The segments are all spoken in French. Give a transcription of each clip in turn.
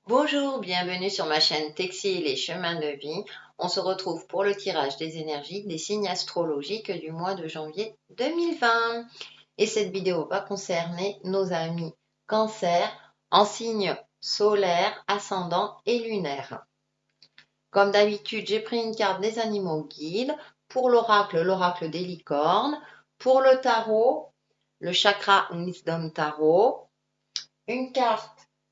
Bonjour, bienvenue sur ma chaîne Texi les chemins de vie. On se retrouve pour le tirage des énergies des signes astrologiques du mois de janvier 2020. Et cette vidéo va concerner nos amis Cancer en signe solaire, ascendant et lunaire. Comme d'habitude, j'ai pris une carte des animaux guides. Pour l'oracle, l'oracle des licornes. Pour le tarot, le chakra Wisdom Tarot. Une carte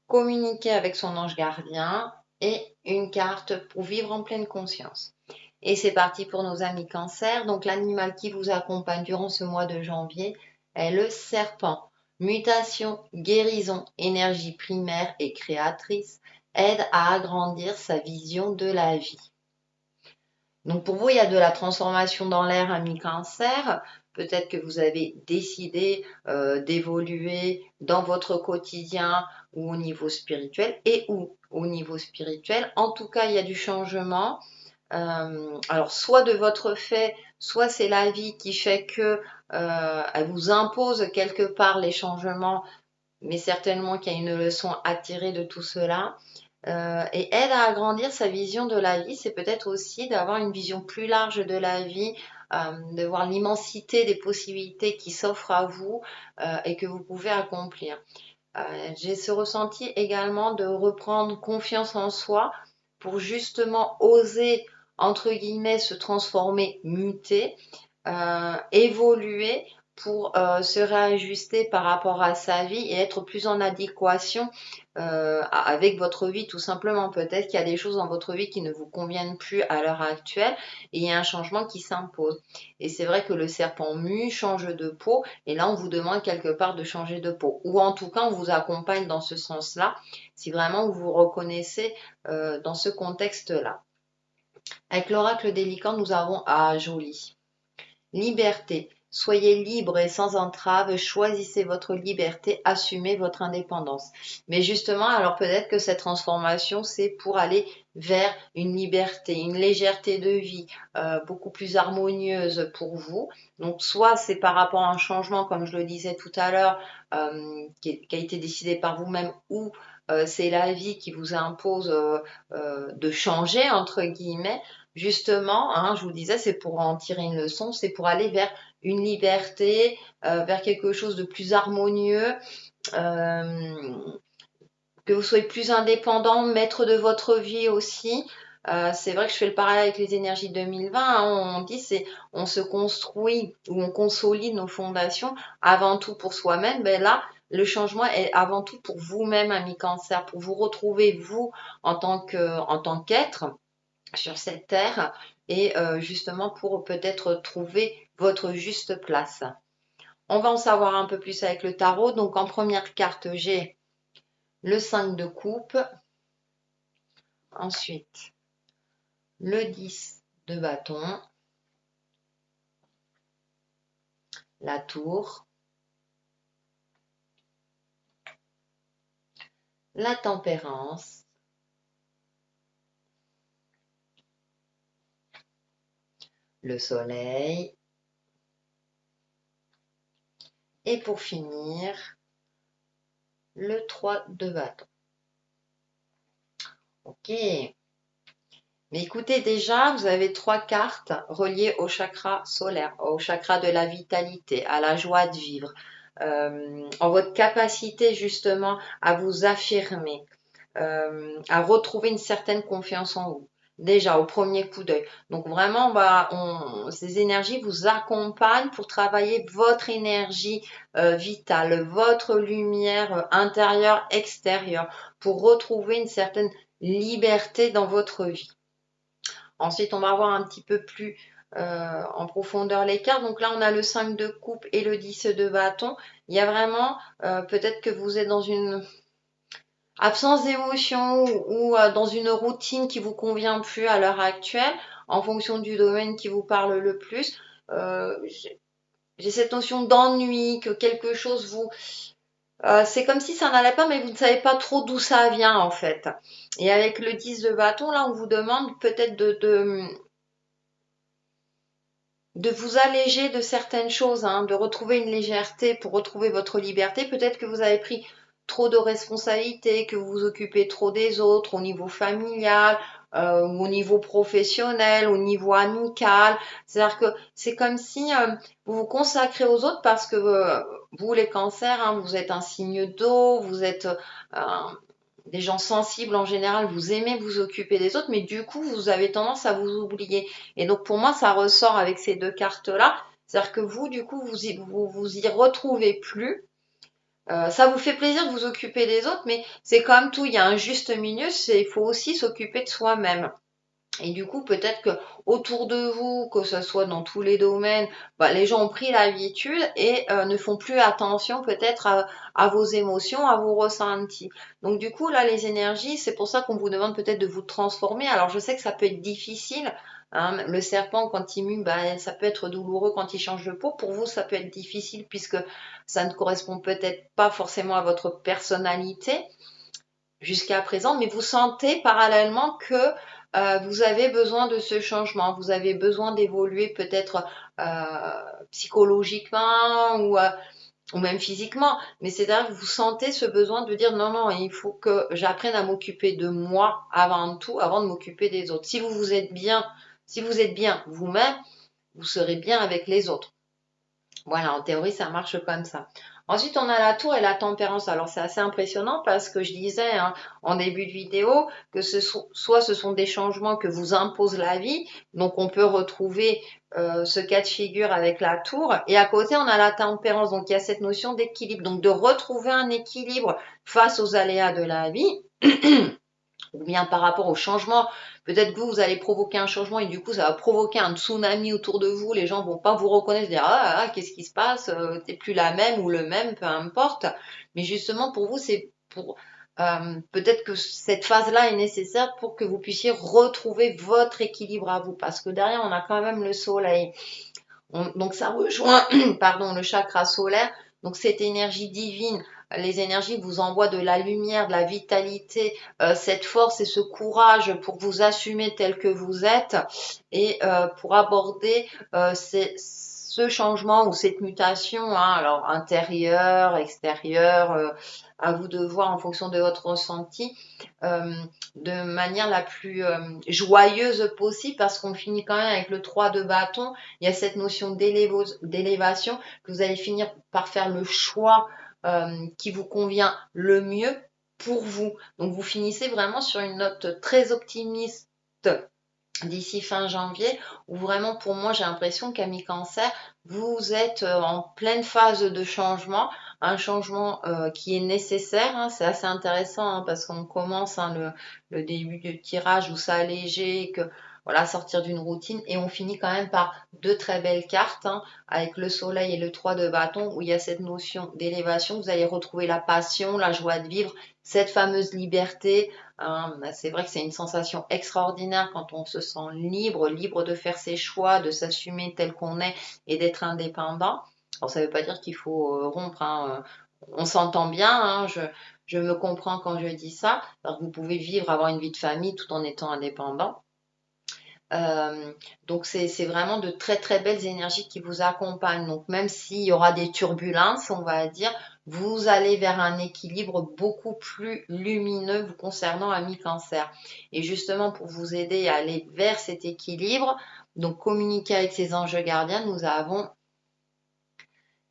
communiquer avec son ange gardien et une carte pour vivre en pleine conscience. Et c'est parti pour nos amis Cancer. Donc l'animal qui vous accompagne durant ce mois de janvier est le serpent. Mutation, guérison, énergie primaire et créatrice aide à agrandir sa vision de la vie. Donc pour vous, il y a de la transformation dans l'air, ami Cancer. Peut-être que vous avez décidé d'évoluer dans votre quotidien ou au niveau spirituel et ou au niveau spirituel. En tout cas, il y a du changement. Alors soit de votre fait, soit c'est la vie qui fait que elle vous impose quelque part les changements, mais certainement qu'il y a une leçon à tirer de tout cela. Et aide à agrandir sa vision de la vie, c'est peut-être aussi d'avoir une vision plus large de la vie, de voir l'immensité des possibilités qui s'offrent à vous et que vous pouvez accomplir. J'ai ce ressenti également de reprendre confiance en soi pour justement oser, entre guillemets, se transformer, muter, évoluer pour se réajuster par rapport à sa vie et être plus en adéquation avec votre vie tout simplement. Peut-être qu'il y a des choses dans votre vie qui ne vous conviennent plus à l'heure actuelle et il y a un changement qui s'impose. Et c'est vrai que le serpent mue, change de peau et là on vous demande quelque part de changer de peau. Ou en tout cas on vous accompagne dans ce sens-là si vraiment vous vous reconnaissez dans ce contexte-là. Avec l'oracle des licornes, nous avons joli. Liberté. Soyez libre et sans entrave, choisissez votre liberté, assumez votre indépendance. Mais justement, alors peut-être que cette transformation, c'est pour aller vers une liberté, une légèreté de vie beaucoup plus harmonieuse pour vous. Donc soit c'est par rapport à un changement, comme je le disais tout à l'heure, qui a été décidé par vous-même, ou c'est la vie qui vous impose de changer, entre guillemets. Justement, hein, je vous disais, c'est pour en tirer une leçon, c'est pour aller vers une liberté, vers quelque chose de plus harmonieux, euh, que vous soyez plus indépendant, maître de votre vie aussi. C'est vrai que je fais le parallèle avec les énergies 2020. Hein, on dit c'est on se construit ou on consolide nos fondations avant tout pour soi-même. Ben là, le changement est avant tout pour vous-même, ami Cancer, pour vous retrouver vous en tant qu'être sur cette terre et justement pour peut-être trouver votre juste place. On va en savoir un peu plus avec le tarot. Donc en première carte, j'ai le 5 de coupe, ensuite le 10 de bâton, la tour, la tempérance, le soleil et pour finir, le 3 de bâton. Ok. Mais écoutez, déjà, vous avez 3 cartes reliées au chakra solaire, au chakra de la vitalité, à la joie de vivre, en votre capacité justement à vous affirmer, à retrouver une certaine confiance en vous. Déjà, au premier coup d'œil. Donc vraiment, ces énergies vous accompagnent pour travailler votre énergie vitale, votre lumière intérieure, extérieure, pour retrouver une certaine liberté dans votre vie. Ensuite, on va voir un petit peu plus en profondeur les cartes. Donc là, on a le 5 de coupe et le 10 de bâton. Il y a vraiment, peut-être que vous êtes dans une absence d'émotion ou dans une routine qui vous convient plus à l'heure actuelle, en fonction du domaine qui vous parle le plus. Euh, j'ai cette notion d'ennui, que quelque chose vous... c'est comme si ça n'allait pas, mais vous ne savez pas trop d'où ça vient en fait. Et avec le 10 de bâton, là, on vous demande peut-être de vous alléger de certaines choses, hein, de retrouver une légèreté pour retrouver votre liberté. Peut-être que vous avez pris trop de responsabilités, que vous vous occupez trop des autres au niveau familial, ou au niveau professionnel, au niveau amical. C'est-à-dire que c'est comme si vous vous consacrez aux autres parce que vous, les cancers, hein, vous êtes un signe d'eau, vous êtes des gens sensibles en général, vous aimez vous occuper des autres, mais du coup, vous avez tendance à vous oublier. Et donc, pour moi, ça ressort avec ces deux cartes-là. C'est-à-dire que vous, du coup, vous y retrouvez plus. Ça vous fait plaisir de vous occuper des autres, mais c'est comme tout, il y a un juste milieu, il faut aussi s'occuper de soi-même. Et du coup, peut-être que autour de vous, que ce soit dans tous les domaines, bah, les gens ont pris l'habitude et ne font plus attention peut-être à vos émotions, à vos ressentis. Donc du coup, là, les énergies, c'est pour ça qu'on vous demande peut-être de vous transformer. Alors je sais que ça peut être difficile. Hein, le serpent, quand il mue, bah, ça peut être douloureux quand il change de peau. Pour vous, ça peut être difficile puisque ça ne correspond peut-être pas forcément à votre personnalité jusqu'à présent, mais vous sentez parallèlement que vous avez besoin de ce changement, vous avez besoin d'évoluer peut-être psychologiquement ou même physiquement, mais c'est-à-dire que vous sentez ce besoin de dire non, non, il faut que j'apprenne à m'occuper de moi avant tout, avant de m'occuper des autres. Si vous êtes bien, si vous êtes bien vous-même, vous serez bien avec les autres. Voilà, en théorie, ça marche comme ça. Ensuite, on a la tour et la tempérance. Alors, c'est assez impressionnant parce que je disais hein, en début de vidéo que soit ce sont des changements que vous impose la vie, donc on peut retrouver ce cas de figure avec la tour. Et à côté, on a la tempérance, donc il y a cette notion d'équilibre, donc de retrouver un équilibre face aux aléas de la vie. Ou bien par rapport au changement, peut-être que vous allez provoquer un changement et du coup ça va provoquer un tsunami autour de vous, les gens vont pas vous reconnaître, dire ah, qu'est-ce qui se passe, t'es plus la même ou le même, peu importe. Mais justement pour vous c'est pour peut-être que cette phase-là est nécessaire pour que vous puissiez retrouver votre équilibre à vous, parce que derrière on a quand même le soleil. Donc ça rejoint pardon, le chakra solaire, donc cette énergie divine, les énergies vous envoient de la lumière, de la vitalité, cette force et ce courage pour vous assumer tel que vous êtes et pour aborder ce changement ou cette mutation, hein, alors intérieure, extérieure, à vous de voir en fonction de votre ressenti, euh, de manière la plus joyeuse possible, parce qu'on finit quand même avec le 3 de bâton. Il y a cette notion d'élévation, que vous allez finir par faire le choix qui vous convient le mieux pour vous. Donc vous finissez vraiment sur une note très optimiste d'ici fin janvier, où vraiment pour moi j'ai l'impression qu'à mi-cancer, vous êtes en pleine phase de changement, un changement qui est nécessaire, hein, c'est assez intéressant hein, parce qu'on commence hein, le début du tirage où ça allégé, que voilà, sortir d'une routine et on finit quand même par deux très belles cartes hein, avec le soleil et le 3 de bâton où il y a cette notion d'élévation, vous allez retrouver la passion, la joie de vivre, cette fameuse liberté. C'est vrai que c'est une sensation extraordinaire quand on se sent libre, libre de faire ses choix, de s'assumer tel qu'on est et d'être indépendant. Alors ça ne veut pas dire qu'il faut rompre, hein, on s'entend bien, hein, je me comprends quand je dis ça. Alors vous pouvez vivre, avoir une vie de famille tout en étant indépendant. Donc c'est vraiment de très très belles énergies qui vous accompagnent. Donc même s'il y aura des turbulences, on va dire, vous allez vers un équilibre beaucoup plus lumineux vous concernant à mi-cancer. Et justement pour vous aider à aller vers cet équilibre, donc communiquer avec ces anges gardiens, nous avons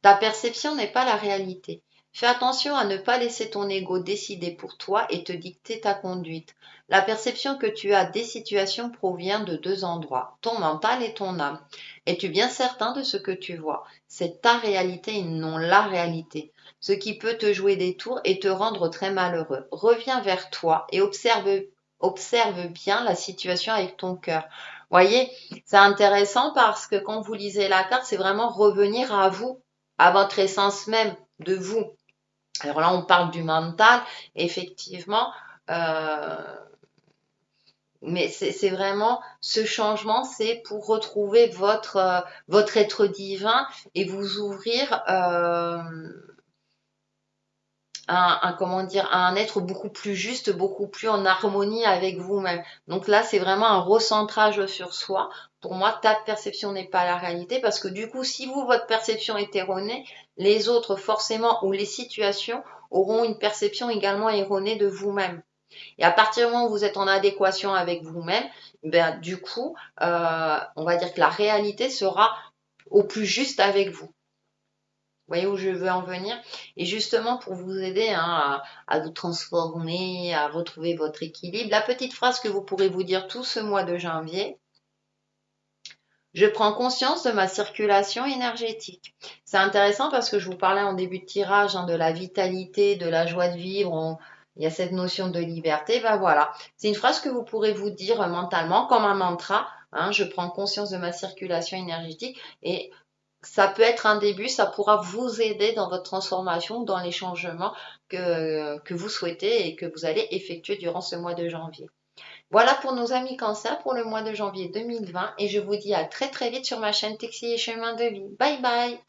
ta perception n'est pas la réalité. Fais attention à ne pas laisser ton ego décider pour toi et te dicter ta conduite. La perception que tu as des situations provient de deux endroits, ton mental et ton âme. Es-tu bien certain de ce que tu vois? C'est ta réalité et non la réalité. Ce qui peut te jouer des tours et te rendre très malheureux. Reviens vers toi et observe bien la situation avec ton cœur. Voyez, c'est intéressant parce que quand vous lisez la carte, c'est vraiment revenir à vous, à votre essence même de vous. Alors là, on parle du mental, effectivement, mais c'est vraiment ce changement, c'est pour retrouver votre être divin et vous ouvrir comment dire, à un être beaucoup plus juste, beaucoup plus en harmonie avec vous-même. Donc là, c'est vraiment un recentrage sur soi. Pour moi, ta perception n'est pas la réalité parce que du coup, si vous, votre perception est erronée, les autres, forcément, ou les situations auront une perception également erronée de vous-même. Et à partir du moment où vous êtes en adéquation avec vous-même, ben, du coup, on va dire que la réalité sera au plus juste avec vous. Vous voyez où je veux en venir? Et justement, pour vous aider hein, à vous transformer, à retrouver votre équilibre, la petite phrase que vous pourrez vous dire tout ce mois de janvier, je prends conscience de ma circulation énergétique. C'est intéressant parce que je vous parlais en début de tirage hein, de la vitalité, de la joie de vivre. Il y a cette notion de liberté. Ben voilà, c'est une phrase que vous pourrez vous dire mentalement comme un mantra. Hein, je prends conscience de ma circulation énergétique et ça peut être un début, ça pourra vous aider dans votre transformation, dans les changements que vous souhaitez et que vous allez effectuer durant ce mois de janvier. Voilà pour nos amis Cancer pour le mois de janvier 2020 et je vous dis à très très vite sur ma chaîne Textile et Chemin de Vie. Bye bye!